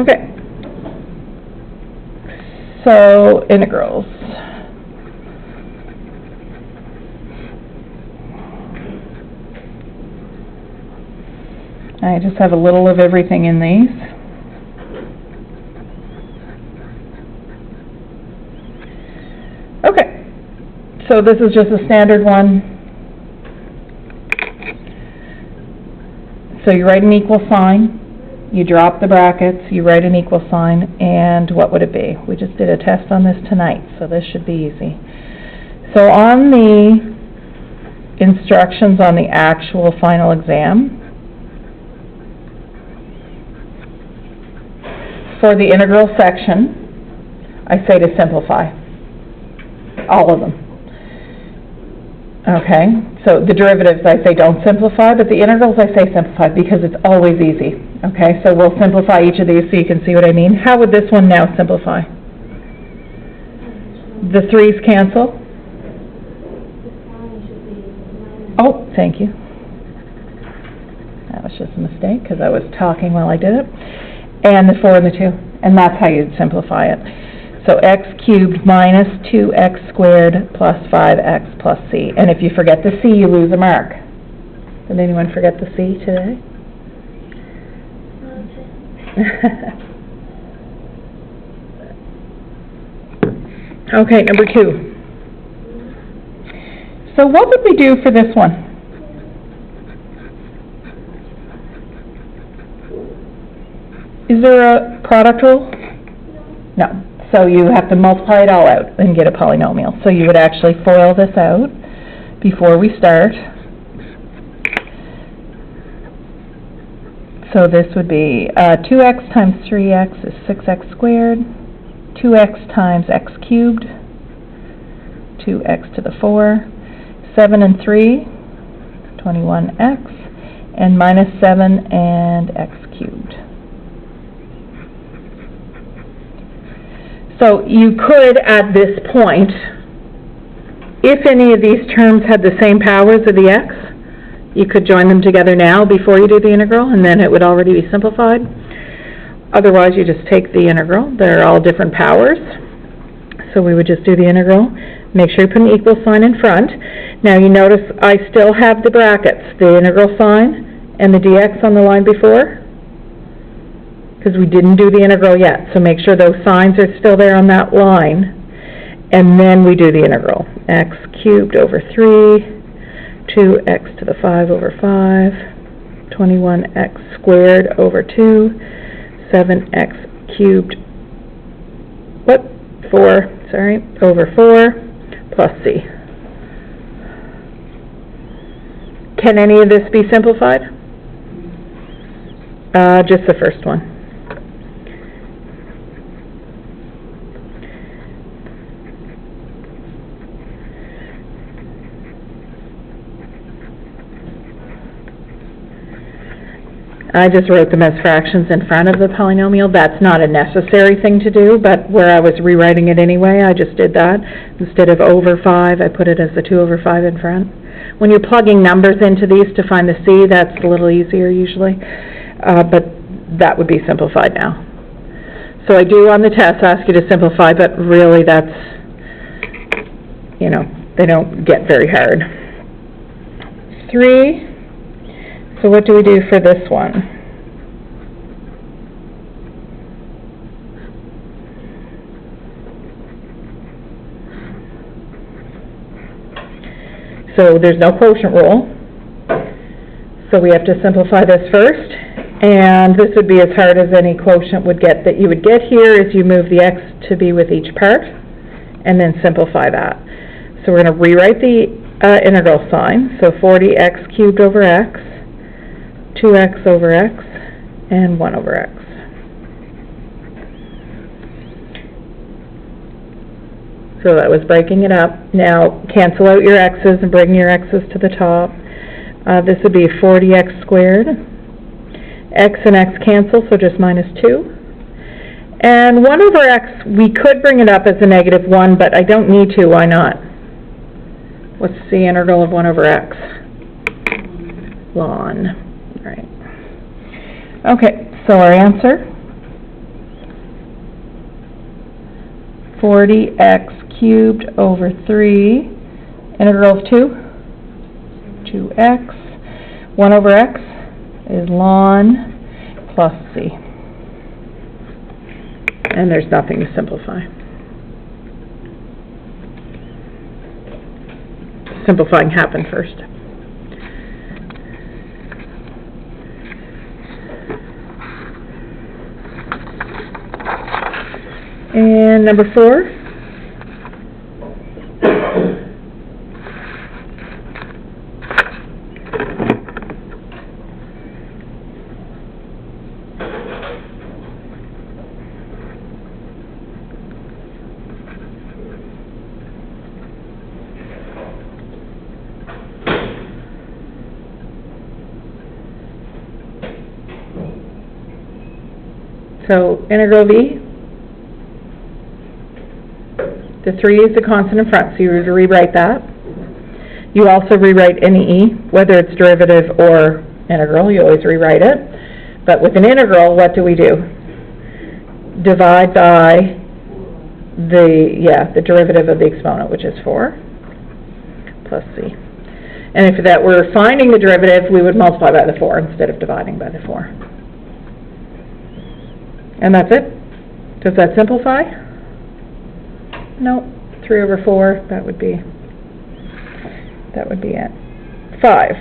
Okay. So, integrals. I just have a little of everything in these. Okay, so this is just a standard one. So you write an equal sign, you drop the brackets, you write an equal sign, and what would it be? We just did a test on this tonight, so this should be easy. So on the instructions on the actual final exam, for the integral section, I say to simplify. All of them. Okay, so the derivatives I say don't simplify, but the integrals I say simplify because it's always easy. Okay, so we'll simplify each of these so you can see what I mean. How would this one now simplify? The 3's cancel. Oh, thank you. That was just a mistake because I was talking while I did it. And the 4 and the 2, and that's how you'd simplify it. So x cubed minus 2x squared plus 5x plus c. And if you forget the c, you lose a mark. Did anyone forget the c today? Okay, number 2. So what would we do for this one? Is there a product rule? No. So you have to multiply it all out and get a polynomial. So you would actually FOIL this out before we start. So this would be 2x times 3x is 6x squared, 2x times x cubed, 2x to the 4, 7 and 3, 21x, and minus 7 and x cubed. So you could, at this point, if any of these terms had the same powers of the x, you could join them together now before you do the integral, and then it would already be simplified. Otherwise, you just take the integral. They're all different powers. So we would just do the integral. Make sure you put an equal sign in front. Now you notice I still have the brackets, the integral sign and the dx on the line before, because we didn't do the integral yet. So make sure those signs are still there on that line, and then we do the integral. X cubed over 3, 2x to the 5 over 5, 21x squared over 2, 7x cubed, 4, over 4, plus c. Can any of this be simplified? Just the first one. I just wrote them as fractions in front of the polynomial. That's not a necessary thing to do, but where I was rewriting it anyway, I just did that. Instead of over 5, I put it as the 2 over 5 in front. When you're plugging numbers into these to find the c, that's a little easier usually, but that would be simplified now. So I do on the test ask you to simplify, but really that's, they don't get very hard. 3. So what do we do for this one? So there's no quotient rule. So we have to simplify this first. And this would be as hard as any quotient would get that you would get here is you move the x to be with each part and then simplify that. So we're going to rewrite the integral sign. So 40x cubed over x, 2x over x, and 1 over x. So that was breaking it up. Now cancel out your x's and bring your x's to the top. This would be 40x squared. X and x cancel, so just minus 2. And 1 over x, we could bring it up as a negative 1, but I don't need to. Why not? What's the integral of 1 over x? Ln. Right. Okay, so our answer 40x cubed over 3, integral of 2x, 1 over x is ln plus c. And there's nothing to simplify. Simplifying happened first. And number 4. So integral v, the 3 is the constant in front, so you would rewrite that. You also rewrite any e, whether it's derivative or integral, you always rewrite it. But with an integral, what do? Divide by the derivative of the exponent, which is 4, plus c. And if that were finding the derivative, we would multiply by the 4 instead of dividing by the 4. And that's it. Does that simplify? No. 3 over 4, that would be it. 5.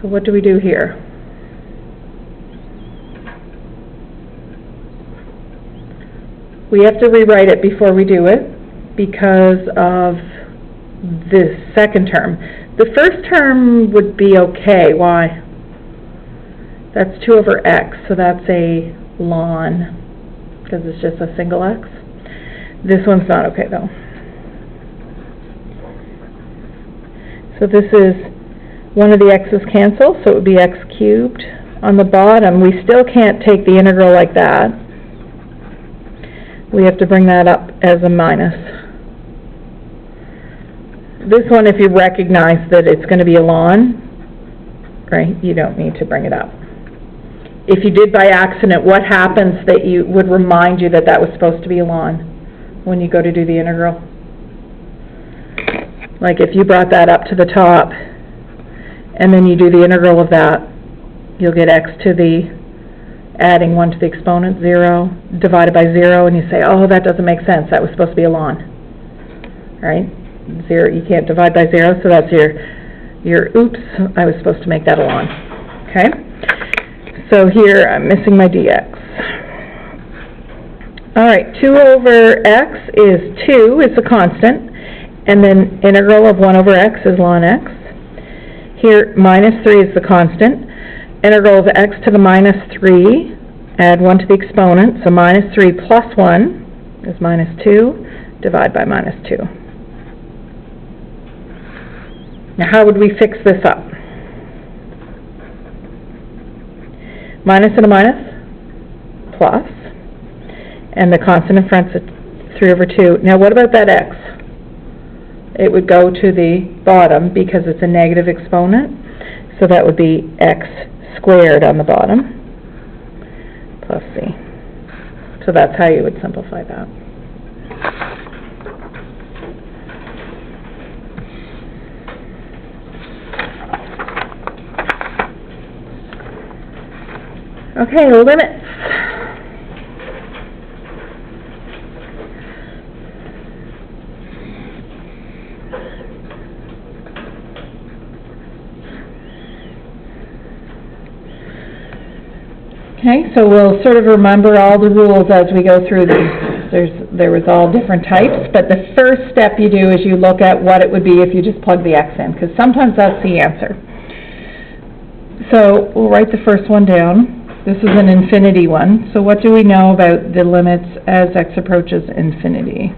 So what do we do here? We have to rewrite it before we do it because of this second term. The first term would be okay. Why? That's 2 over x, so that's a ln, because it's just a single x. This one's not okay, though. So this is, one of the x's cancel, so it would be x cubed. On the bottom, we still can't take the integral like that. We have to bring that up as a minus. This one, if you recognize that it's going to be a ln, right, you don't need to bring it up. If you did by accident, what happens that you would remind you that that was supposed to be a ln when you go to do the integral? Like if you brought that up to the top and then you do the integral of that, you'll get x to the, adding 1 to the exponent, 0, divided by 0, and you say, oh, that doesn't make sense, that was supposed to be a ln, right? 0, you can't divide by 0, so that's your oops, I was supposed to make that a ln, okay? So here, I'm missing my dx. All right, 2 over x is 2, is a constant, and then integral of 1 over x is ln x. Here, minus 3 is the constant. Integral of x to the minus 3, add 1 to the exponent, so minus 3 plus 1 is minus 2, divide by minus 2. Now how would we fix this up? Minus and a minus, plus, and the constant in front is 3 over 2. Now what about that x? It would go to the bottom because it's a negative exponent, so that would be x squared on the bottom, plus c. So that's how you would simplify that. Okay, limits. Okay, so we'll sort of remember all the rules as we go through these. There was all different types, but the first step you do is you look at what it would be if you just plug the x in, because sometimes that's the answer. So we'll write the first one down. This is an infinity one. So what do we know about the limits as x approaches infinity?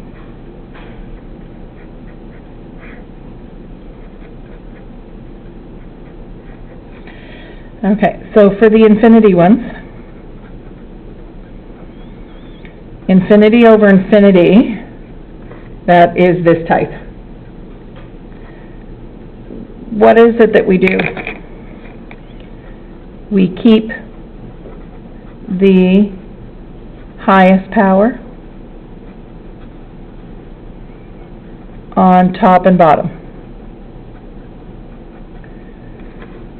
Okay, so for the infinity ones, infinity over infinity, that is this type. what is it that we do? We keep the highest power on top and bottom.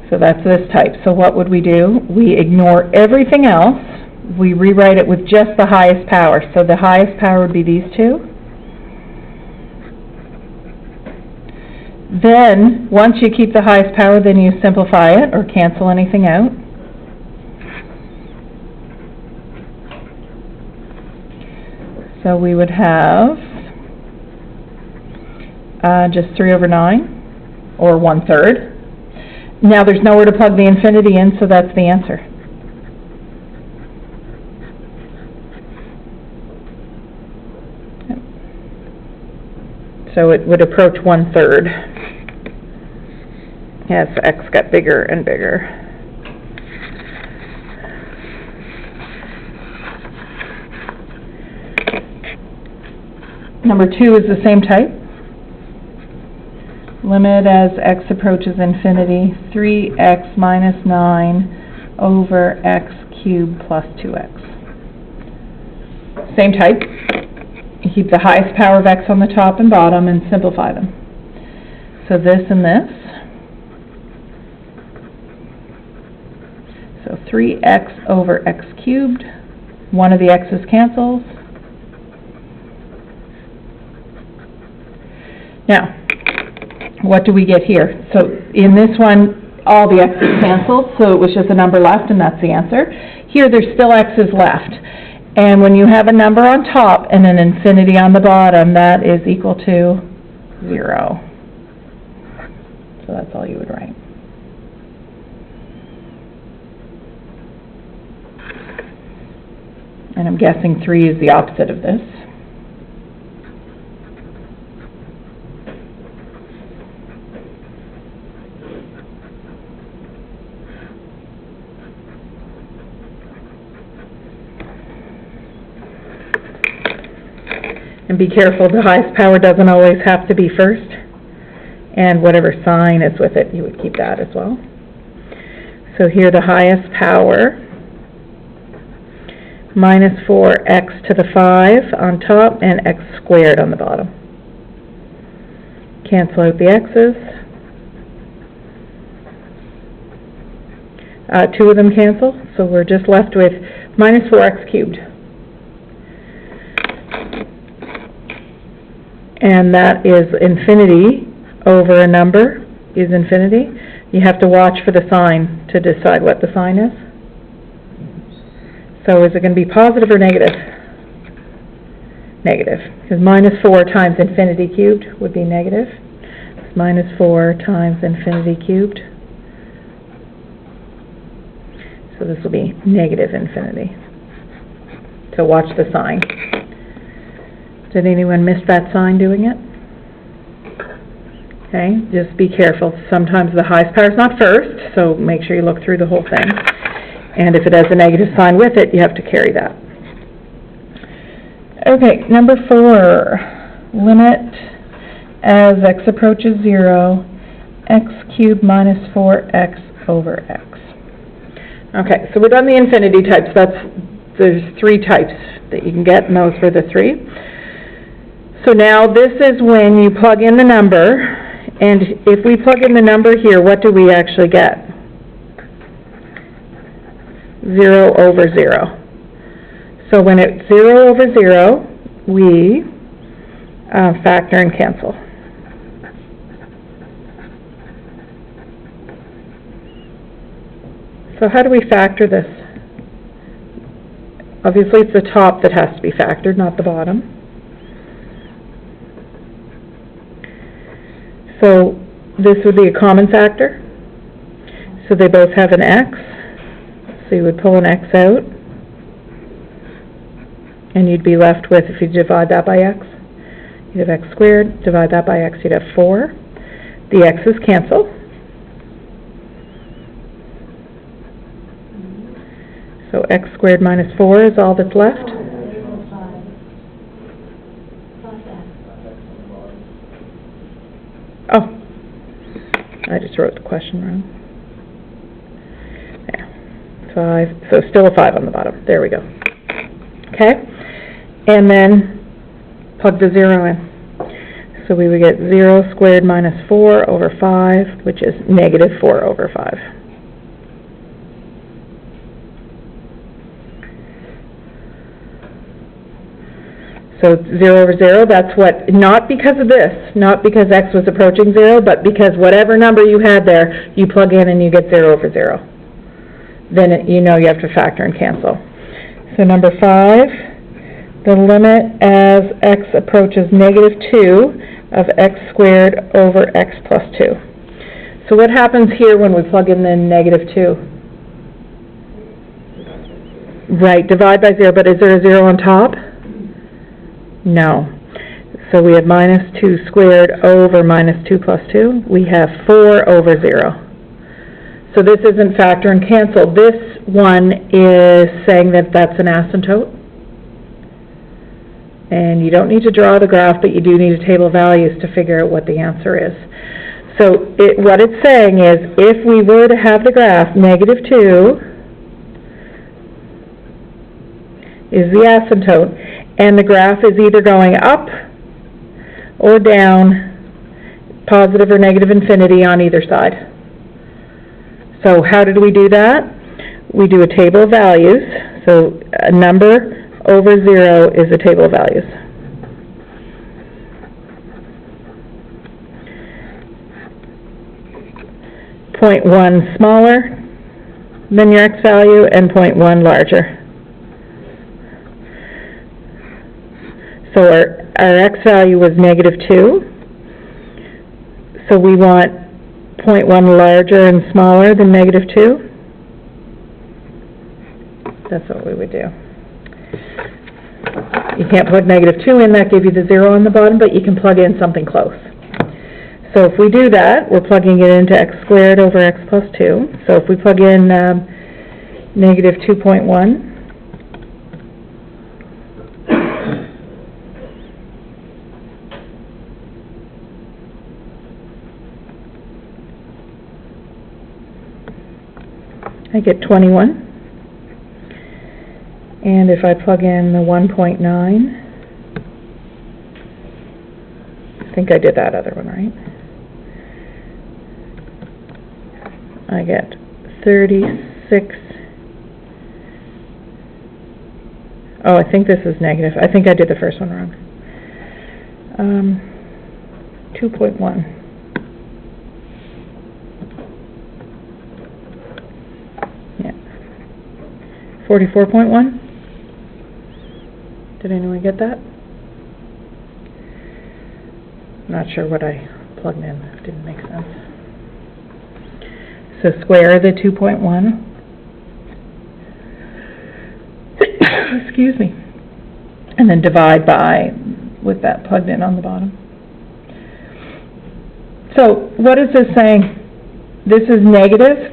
So that's this type. So what would we do? We ignore everything else. We rewrite it with just the highest power. So the highest power would be these two. Then, once you keep the highest power, then you simplify it or cancel anything out. So we would have just 3 over 9, or 1/3. Now there's nowhere to plug the infinity in, so that's the answer. So it would approach 1/3 as x got bigger and bigger. Number 2 is the same type. Limit as x approaches infinity, 3x minus 9 over x cubed plus 2x. Same type. You keep the highest power of x on the top and bottom and simplify them. So this and this. So 3x over x cubed. One of the x's cancels. Now, what do we get here? So in this one, all the x's canceled, so it was just a number left, and that's the answer. Here, there's still x's left. And when you have a number on top and an infinity on the bottom, that is equal to 0. So that's all you would write. And I'm guessing 3 is the opposite of this. And be careful, the highest power doesn't always have to be first. And whatever sign is with it, you would keep that as well. So here the highest power, minus 4x to the 5 on top and x squared on the bottom. Cancel out the x's. 2 of them cancel, so we're just left with minus 4x cubed. And that is infinity over a number is infinity. You have to watch for the sign to decide what the sign is. So is it going to be positive or negative? Negative, because minus 4 times infinity cubed would be negative. It's minus 4 times infinity cubed. So this will be negative infinity. So watch the sign. Did anyone miss that sign doing it? Okay, just be careful. Sometimes the highest power is not first, so make sure you look through the whole thing. And if it has a negative sign with it, you have to carry that. Okay, number 4. Limit as x approaches 0, x cubed minus 4x over x. Okay, so we've done the infinity types. There's 3 types that you can get, and those were the 3. So now this is when you plug in the number, and if we plug in the number here, what do we actually get? 0 over 0. So when it's 0 over 0, we factor and cancel. So how do we factor this? Obviously it's the top that has to be factored, not the bottom. So this would be a common factor. So they both have an x. So you would pull an x out. And you'd be left with, if you divide that by x, you'd have x squared. Divide that by x, you'd have 4. The x's cancel. So x squared minus 4 is all that's left. Oh, I just wrote the question wrong. There. 5, so still a 5 on the bottom. There we go. Okay? And then plug the 0 in. So we would get 0 squared minus 4 over 5, which is negative 4 over 5. So 0 over 0, that's what, not because of this, not because x was approaching 0, but because whatever number you had there, you plug in and you get 0 over 0. Then you know you have to factor and cancel. So number 5, the limit as x approaches negative 2 of x squared over x plus 2. So what happens here when we plug in the negative 2? Right, divide by 0, but is there a 0 on top? No. So we have minus 2 squared over minus 2 plus 2. We have 4 over 0. So this isn't factor and cancel. This one is saying that that's an asymptote. And you don't need to draw the graph, but you do need a table of values to figure out what the answer is. So what it's saying is, if we were to have the graph negative 2 is the asymptote, and the graph is either going up or down, positive or negative infinity on either side. So how did we do that? We do a table of values. So a number over 0 is a table of values. Point 1 smaller than your x value and 0.1 larger. So our x value was negative 2. So we want 0.1 larger and smaller than negative 2. That's what we would do. You can't plug negative 2 in, that gives you the 0 on the bottom, but you can plug in something close. So if we do that, we're plugging it into x squared over x plus 2. So if we plug in negative 2.1, I get 21. And if I plug in the 1.9, I think I did that other one right. I get 36. Oh, I think this is negative. I think I did the first one wrong. 2.1. Yeah. 44.1. Did anyone get that? Not sure what I plugged in. It didn't make sense. So square the 2.1. Excuse me. And then divide by with that plugged in on the bottom. So what is this saying? This is negative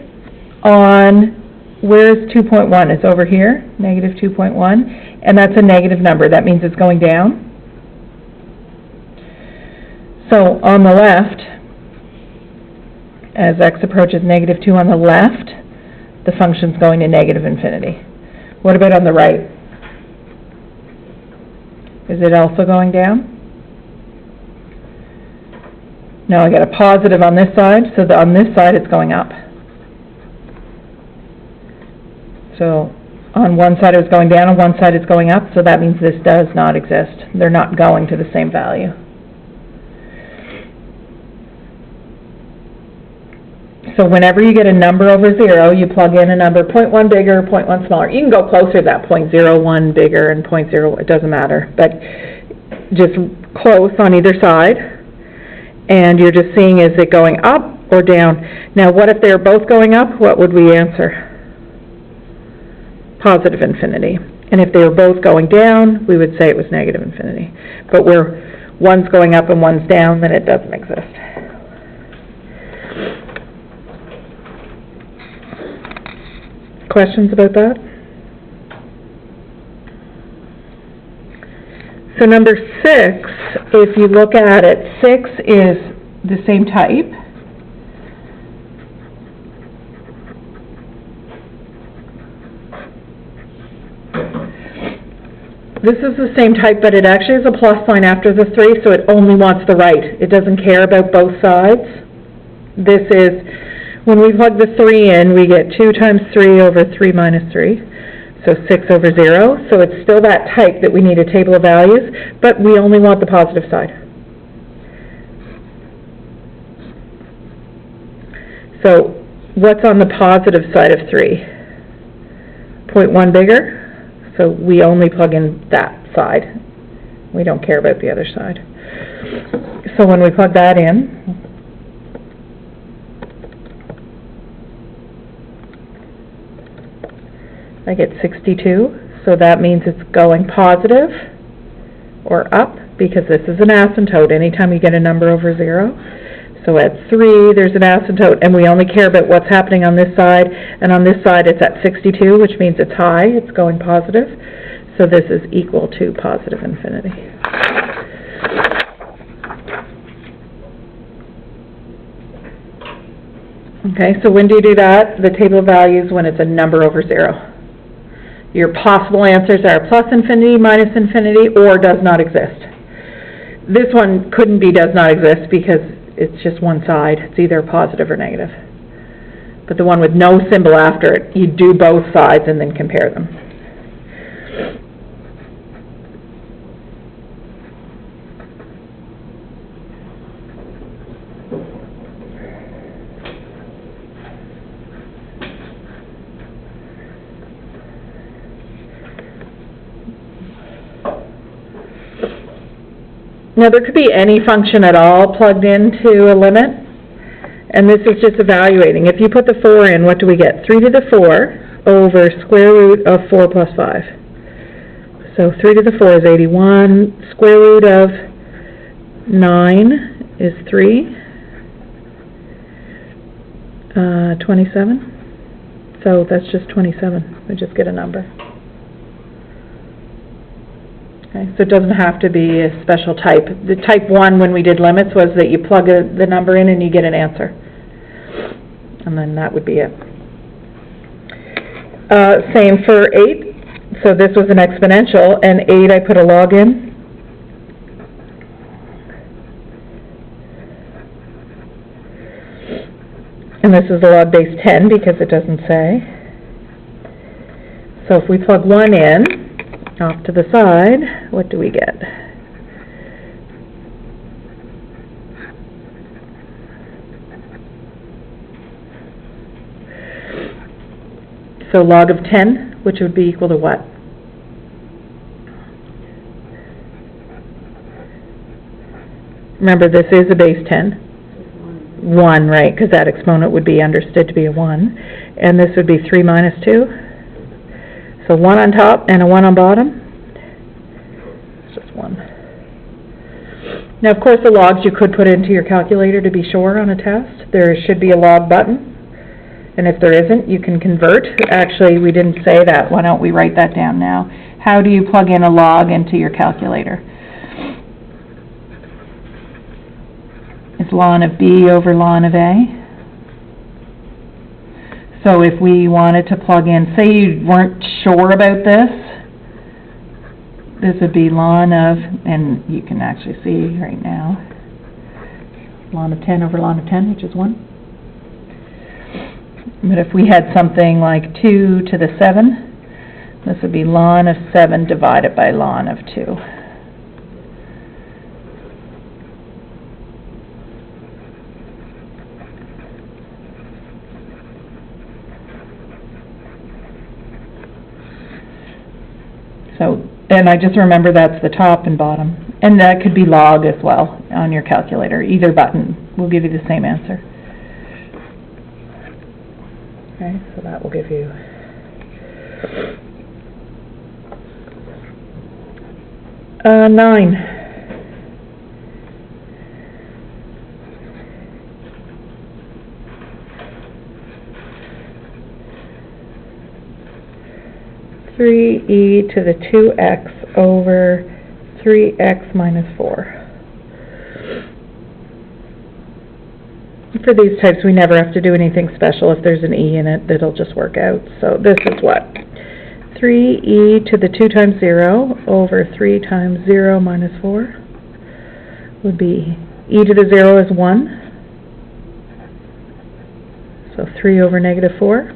on, where's 2.1? It's over here, negative 2.1. And that's a negative number. That means it's going down. So on the left, as x approaches negative 2 on the left, the function's going to negative infinity. What about on the right? Is it also going down? No, I got a positive on this side, so on this side it's going up. So on one side it's going down, on one side it's going up, so that means this does not exist. They're not going to the same value. So whenever you get a number over 0, you plug in a number 0.1 bigger, 0.1 smaller. You can go closer to that, 0.01 bigger and 0.0, it doesn't matter. But just close on either side. And you're just seeing, is it going up or down? Now what if they're both going up? What would we answer? Positive infinity. And if they were both going down, we would say it was negative infinity. But where one's going up and one's down, then it doesn't exist. Questions about that? So number 6, if you look at it, 6 is the same type. This is the same type, but it actually has a plus sign after the 3, so it only wants the right. It doesn't care about both sides. This is, when we plug the 3 in, we get 2 times 3 over 3 minus 3, so 6 over 0. So it's still that type that we need a table of values, but we only want the positive side. So what's on the positive side of 3? 0.1 bigger, so we only plug in that side. We don't care about the other side. So when we plug that in, I get 62, so that means it's going positive or up, because this is an asymptote anytime you get a number over 0. So at 3, there's an asymptote, and we only care about what's happening on this side, and on this side it's at 62, which means it's high, it's going positive. So this is equal to positive infinity. Okay, so when do you do that? The table of values when it's a number over 0. Your possible answers are plus infinity, minus infinity, or does not exist. This one couldn't be does not exist because it's just one side. It's either positive or negative. But the one with no symbol after it, you do both sides and then compare them. Now there could be any function at all plugged into a limit, and this is just evaluating. If you put the 4 in, what do we get? 3 to the 4 over square root of 4 plus 5. So 3 to the 4 is 81. Square root of 9 is 3. 27. So that's just 27. We just get a number. Okay, so it doesn't have to be a special type. The type 1 when we did limits was that you plug the number in and you get an answer. And then that would be it. Same for 8. So this was an exponential, and 8 I put a log in. And this is the log base 10 because it doesn't say. So if we plug 1 in, off to the side, what do we get? So log of 10, which would be equal to what? Remember, this is a base 10. 1, right, because that exponent would be understood to be a 1. And this would be 3 minus 2. So 1 on top and a 1 on bottom. It's just 1. Now, of course, the logs you could put into your calculator to be sure on a test. There should be a log button. And if there isn't, you can convert. Actually, we didn't say that. Why don't we write that down now? How do you plug in a log into your calculator? It's ln of b over ln of a. So if we wanted to plug in, say you weren't sure about this, this would be ln of, and you can actually see right now, ln of 10 over ln of 10, which is 1. But if we had something like 2 to the 7, this would be ln of 7 divided by ln of 2. So, and I just remember that's the top and bottom. And that could be log as well on your calculator. Either button will give you the same answer. Okay, so that will give you 9. e to the 2x over 3x minus 4. For these types, we never have to do anything special. If there's an e in it, it'll just work out. So this is what? 3e to the 2 times 0 over 3 times 0 minus 4 would be e to the 0 is 1. So 3 over negative 4.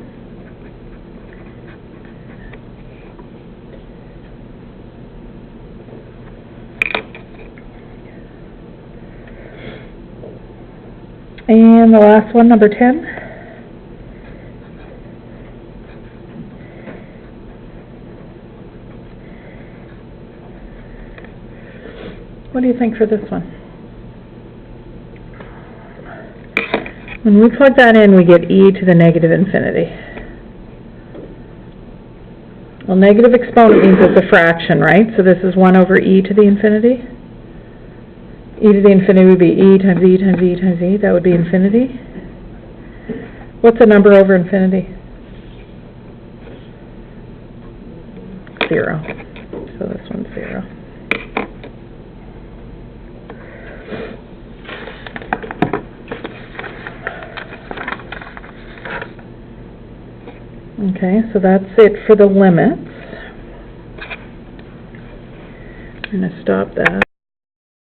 And the last one, number 10. What do you think for this one? When we plug that in, we get e to the negative infinity. Well, negative exponent means it's a fraction, right? So this is 1 over e to the infinity. E to the infinity would be e times e times e times e. That would be infinity. What's a number over infinity? 0. So this one's 0. Okay, so that's it for the limits. I'm going to stop that.